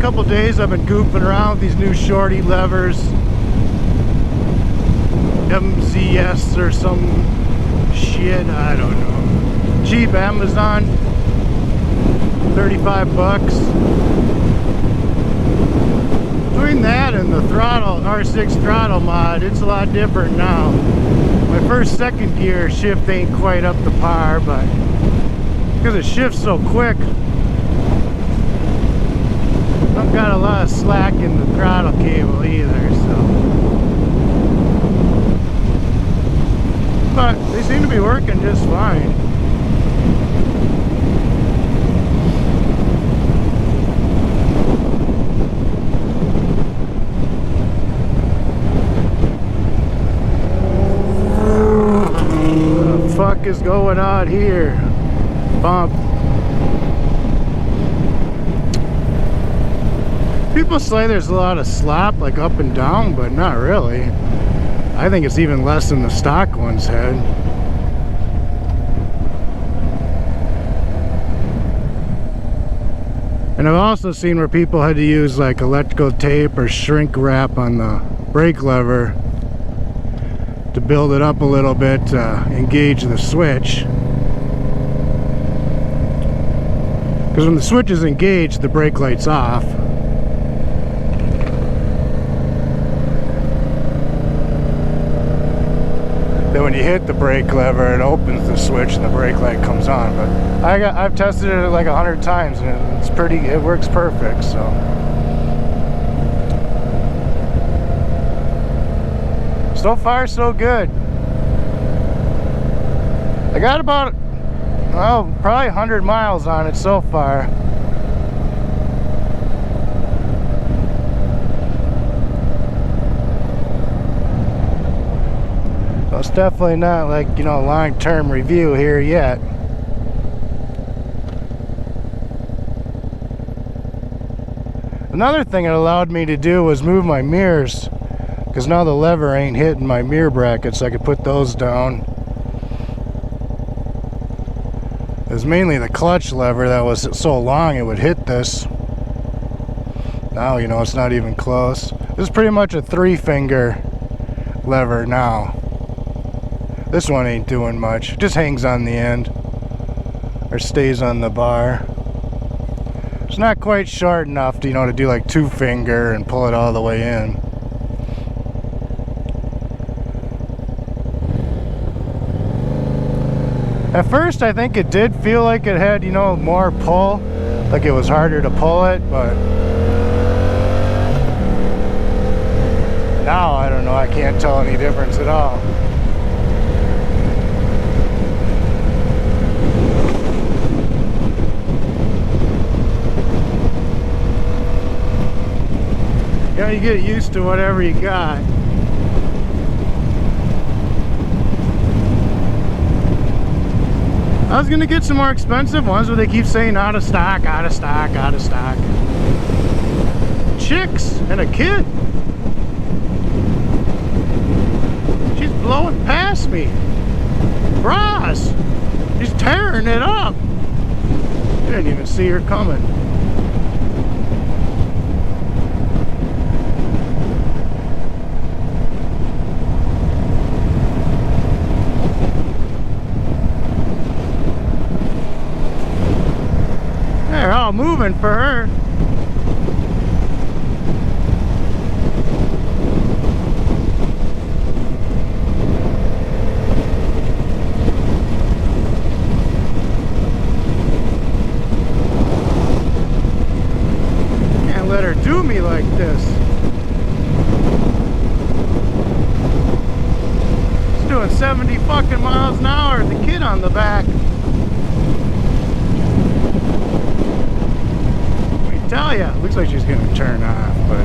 couple days I've been goofing around with these new Shorty levers. MZS or some shit, I don't know. Cheap Amazon, 35 bucks. Between that and the throttle, R6 throttle mod, it's a lot different now. My first, second gear shift ain't quite up to par, but because it shifts so quick, I've got a lot of slack in the throttle cable either, so. But they seem to be working just fine. What the fuck is going on here? Bump. People say there's a lot of slop, like up and down, but not really. I think it's even less than the stock ones had. And I've also seen where people had to use like electrical tape or shrink wrap on the brake lever to build it up a little bit to engage the switch. Because when the switch is engaged, the brake light's off. Then when you hit the brake lever, it opens the switch and the brake light comes on. But I've tested it like 100 times and it works perfect. So far so good. I got about probably 100 miles on it so far. It's definitely not like, you know, long-term review here yet. Another thing it allowed me to do was move my mirrors, because now the lever ain't hitting my mirror brackets. I could put those down. It was mainly the clutch lever that was so long it would hit this. Now, you know, it's not even close. This is pretty much a 3-finger lever now. This one ain't doing much. It just hangs on the end or stays on the bar. It's not quite short enough to, you know, to do like 2-finger and pull it all the way in. At first I think it did feel like it had, you know, more pull, like it was harder to pull it, but now I don't know, I can't tell any difference at all. You know, you get used to whatever you got. I was gonna get some more expensive ones where they keep saying out of stock, out of stock, out of stock. Chicks and a kid. She's blowing past me. Bras. She's tearing it up. I didn't even see her coming. They're all moving for her. Can't let her do me like this. She's doing 70 fucking miles an hour with the kid on the back. Tell ya, looks like she's gonna turn off, but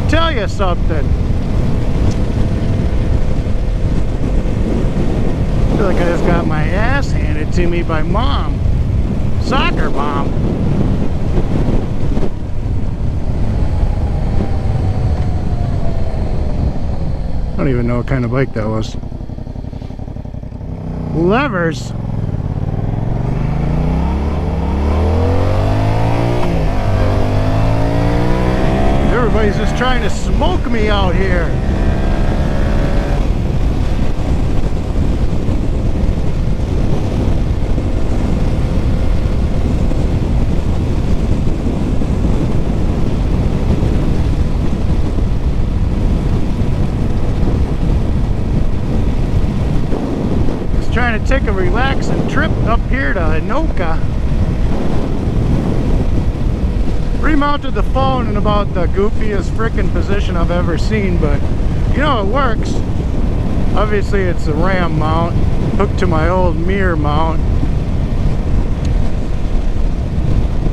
tell you something. I feel like I just got my ass handed to me by mom. Soccer mom. I don't even know what kind of bike that was. Levers. Everybody's just trying to smoke me out here. Just trying to take a relaxing trip up here to Anoka. Remounted the phone in about the goofiest frickin' position I've ever seen, but you know it works. Obviously it's a RAM mount hooked to my old mirror mount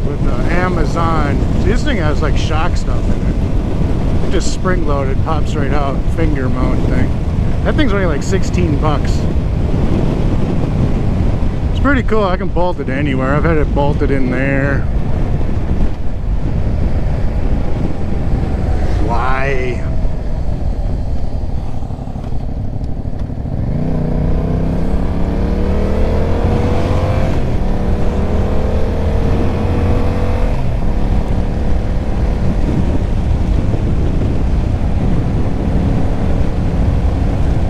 with the Amazon. See, this thing has like shock stuff in it. It just spring loaded, pops right out, finger mount thing. That thing's only like 16 bucks. It's pretty cool. I can bolt it anywhere. I've had it bolted in there. Why?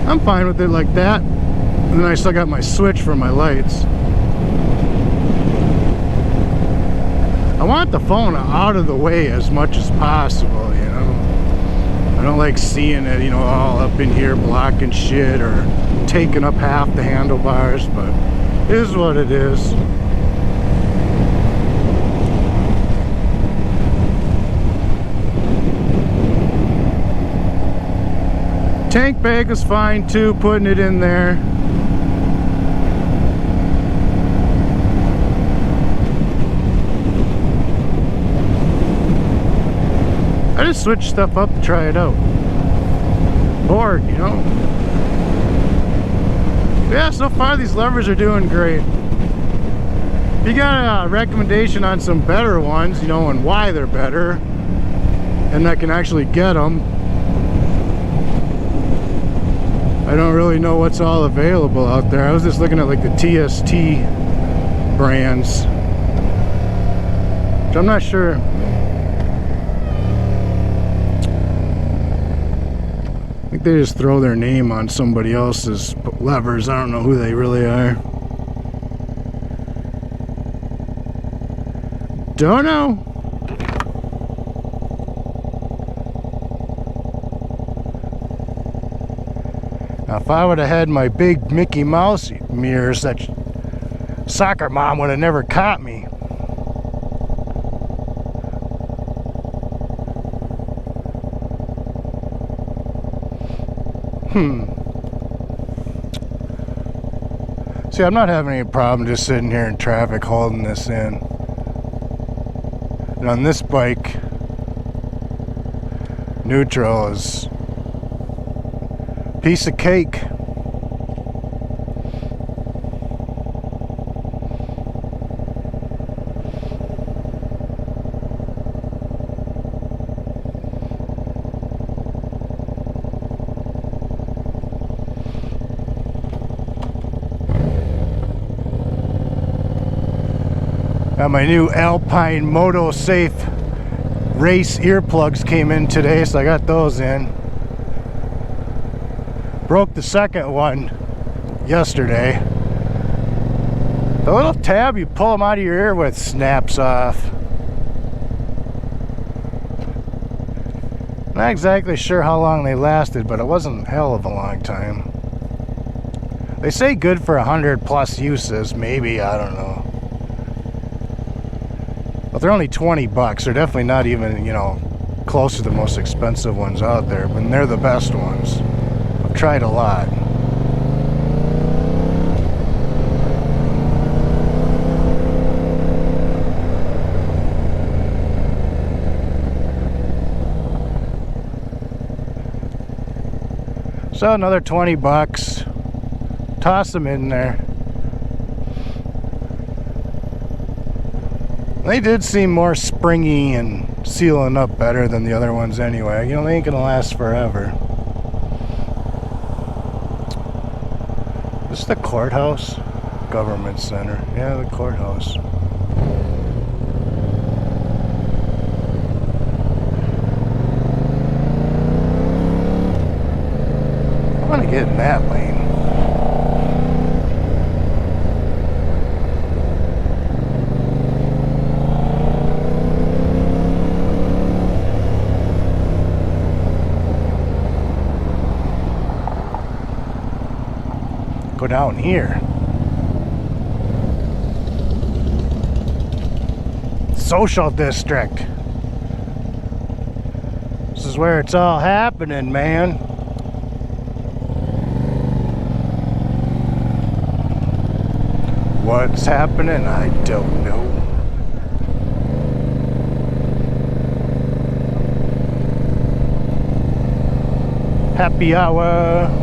I'm fine with it like that. And then I still got my switch for my lights. I want the phone out of the way as much as possible, you know. I don't like seeing it, you know, all up in here blocking shit or taking up half the handlebars, but it is what it is. Tank bag is fine too, putting it in there. I just switch stuff up to try it out. Bored, you know. Yeah, so far these levers are doing great. If you got a recommendation on some better ones, you know, and why they're better, and I can actually get them. I don't really know what's all available out there. I was just looking at like the TST brands, which I'm not sure. I think they just throw their name on somebody else's levers. I don't know who they really are. Don't know. Now, if I would have had my big Mickey Mouse mirrors, that soccer mom would have never caught me. See, I'm not having any problem just sitting here in traffic holding this in. And on this bike, neutral is a piece of cake. My new Alpine Moto Safe race earplugs came in today, so I got those in. Broke the second one yesterday. The little tab you pull them out of your ear with snaps off. Not exactly sure how long they lasted, but it wasn't a hell of a long time. They say good for 100+ uses, maybe, I don't know. But they're only 20 bucks. They're definitely not even, you know, close to the most expensive ones out there, but they're the best ones. I've tried a lot. So another 20 bucks. Toss them in there. They did seem more springy and sealing up better than the other ones anyway. You know, they ain't gonna last forever. This is the courthouse? Government center. Yeah, the courthouse. I want to get in that lane. Go down here. Social district. This is where it's all happening, man. What's happening? I don't know. Happy hour.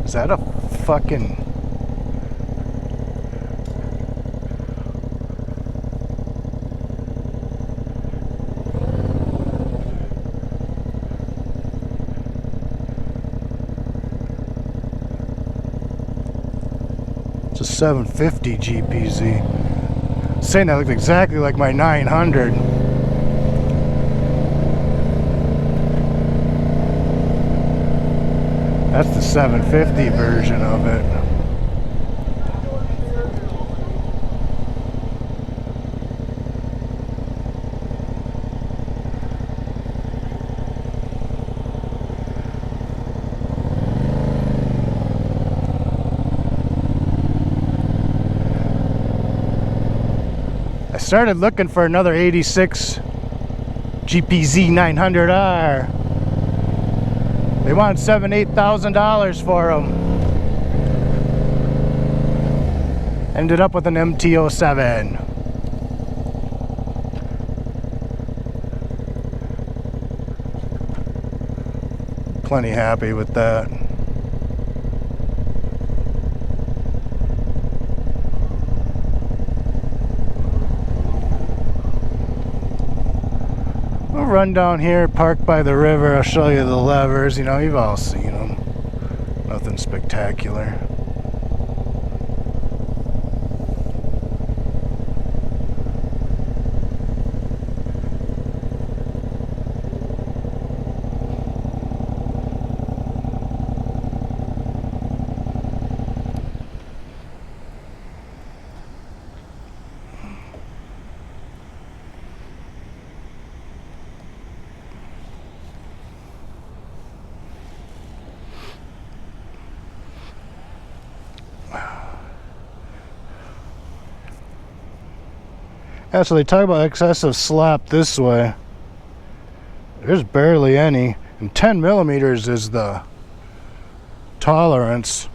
Is that a fucking... It's a 750 GPZ. Saying that looked exactly like my 900. That's the 750 version of it. I started looking for another 86 GPZ 900R. They want $7,000–8,000 for them. Ended up with an MT07. Plenty happy with that. We'll run down here, park by the river. I'll show you the levers. You know, you've all seen them. Nothing spectacular. Yeah, so they talk about excessive slop this way. There's barely any. And 10 millimeters is the tolerance.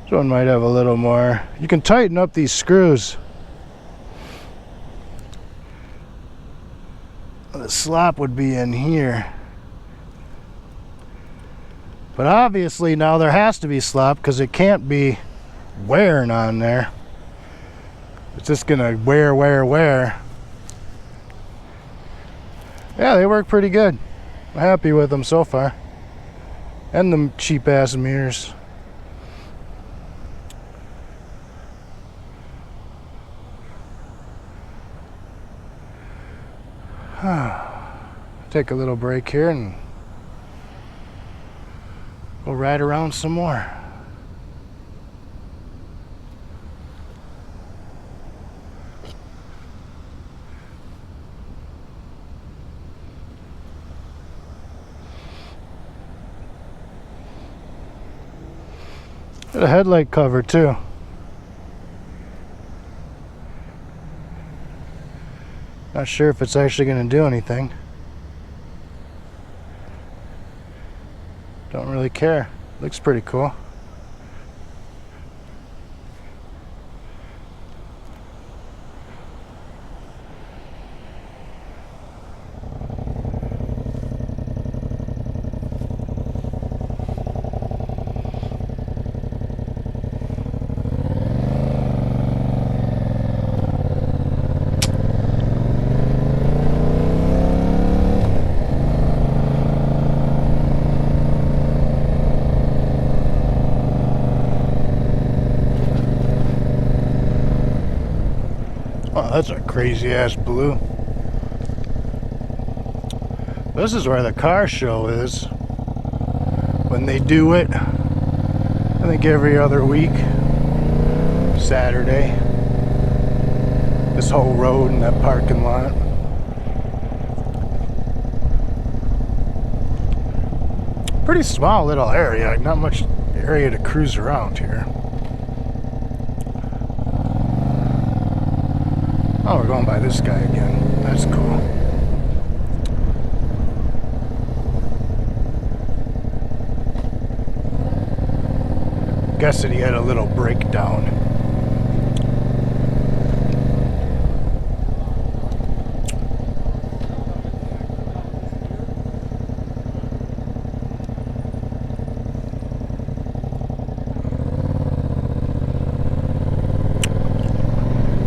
This one might have a little more. You can tighten up these screws. The slop would be in here. But obviously now there has to be slop because it can't be wearing on there. It's just gonna wear. Yeah, they work pretty good. I'm happy with them so far. And the cheap ass mirrors. Take a little break here and go ride around some more. Got a headlight cover too. Not sure if it's actually going to do anything. Don't really care. Looks pretty cool. That's a crazy ass blue. This is where the car show is. When they do it, I think every other week, Saturday. This whole road and that parking lot. Pretty small little area, not much area to cruise around here. Oh, we're going by this guy again. That's cool. Guess that he had a little breakdown.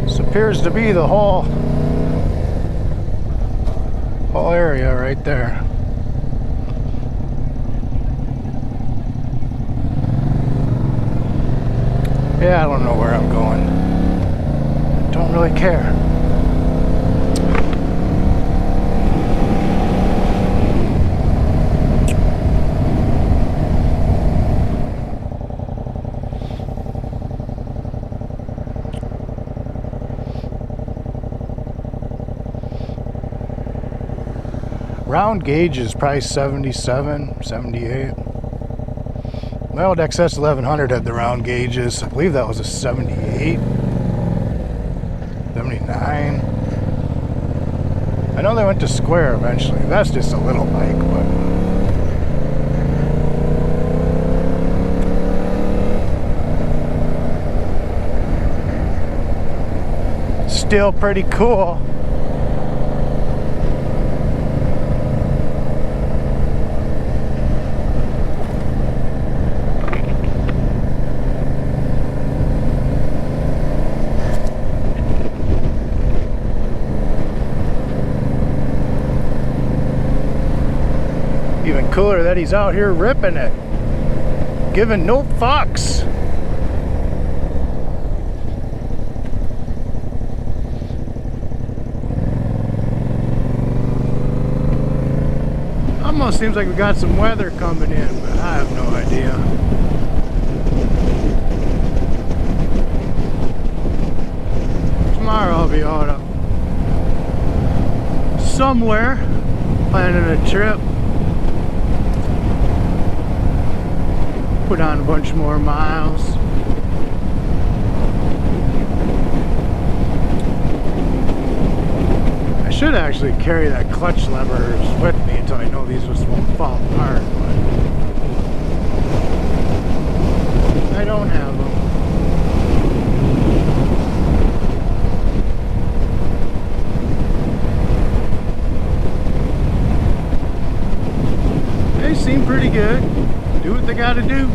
This appears to be the whole area right there. Yeah, I don't know where I'm going. Don't really care. Round gauge is probably 77, 78. My old XS 1100 had the round gauges. I believe that was a 78, 79. I know they went to square eventually. That's just a little bike, but still pretty cool. Even cooler that he's out here ripping it, giving no fucks. Almost seems like we got some weather coming in, but I have no idea. Tomorrow I'll be out somewhere planning a trip. Put on a bunch more miles. I should actually carry that clutch levers with me until I know these just won't fall apart, but I don't have them. They seem pretty good. Do what they gotta do.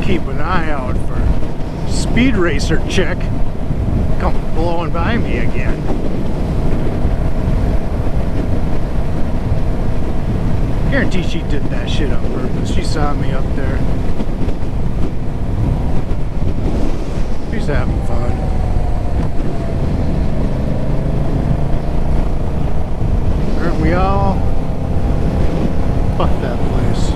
Keep an eye out for Speed Racer chick come blowing by me again. Guarantee she did that shit on purpose. She saw me up there. She's having fun. Aren't we all? Fuck that place.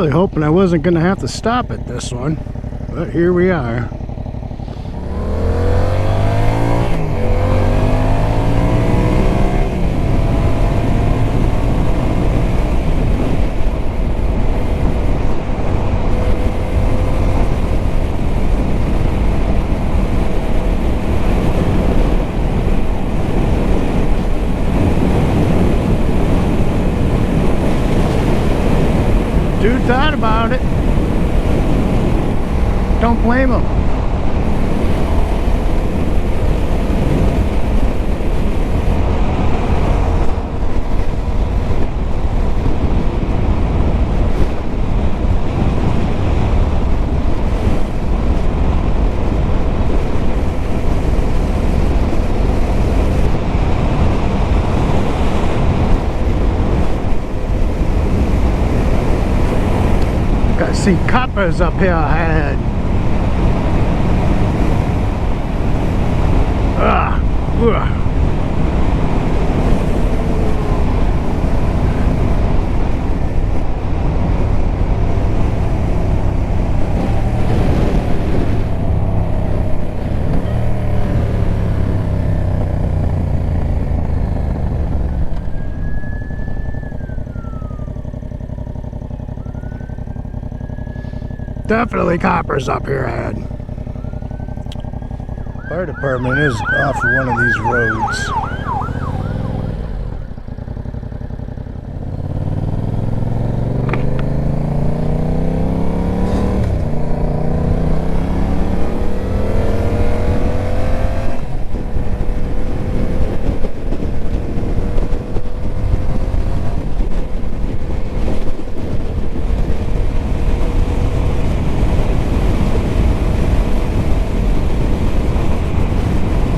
really hoping I wasn't going to have to stop at this one, but here we are. Dude thought about it. Don't blame him. I see coppers up here ahead. Definitely coppers up here ahead. Fire department is off one of these roads.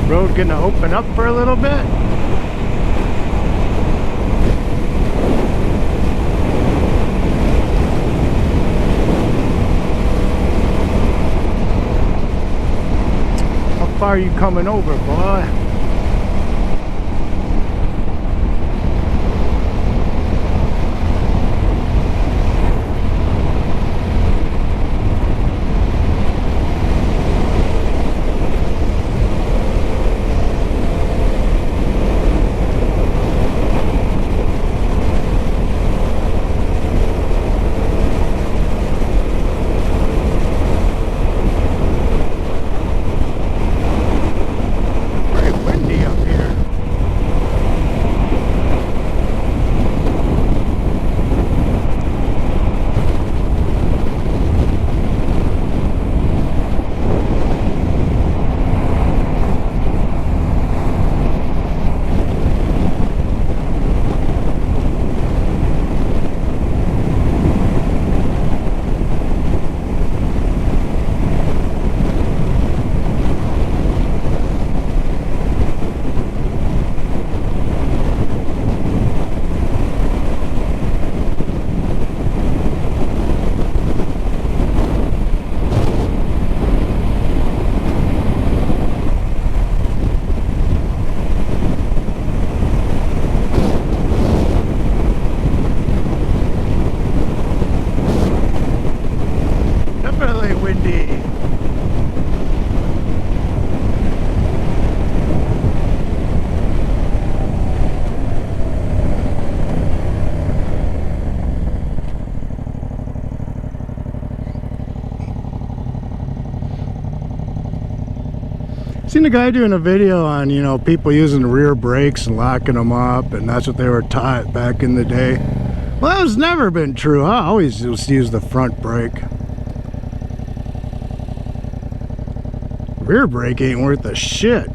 Road gonna open up for a little bit. How far are you coming over, boy? Seen a guy doing a video on, you know, people using rear brakes and locking them up, and that's what they were taught back in the day. Well, that has never been true. I always just use the front brake. Rear brake ain't worth a shit.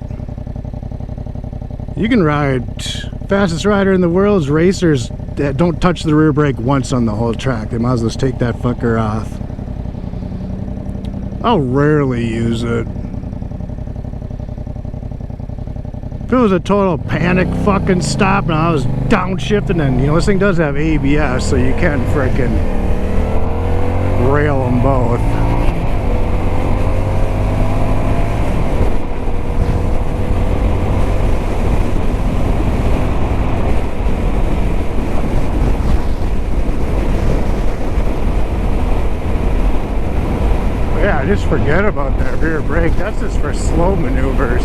You can ride, fastest rider in the world's racers that don't touch the rear brake once on the whole track. They might as well just take that fucker off. I'll rarely use it. If it was a total panic fucking stop and I was downshifting, and you know this thing does have ABS, so you can frickin' rail them both. Yeah, just forget about that rear brake. That's just for slow maneuvers.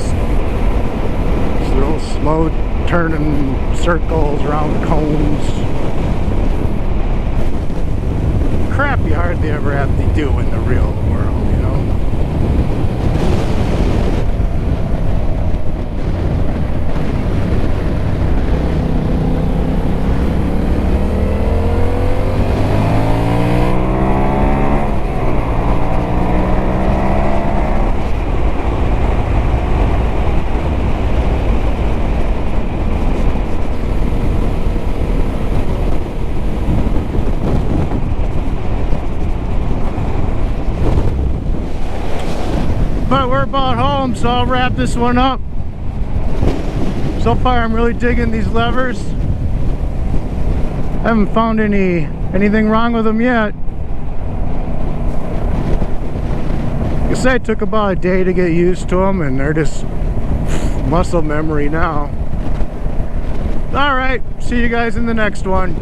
Slow turning circles around cones. Crap you hardly ever have to do in the real world, you know? But we're about home, so I'll wrap this one up. So far I'm really digging these levers. I haven't found anything wrong with them yet. Like I said, it took about a day to get used to them, and they're just muscle memory now. Alright, see you guys in the next one.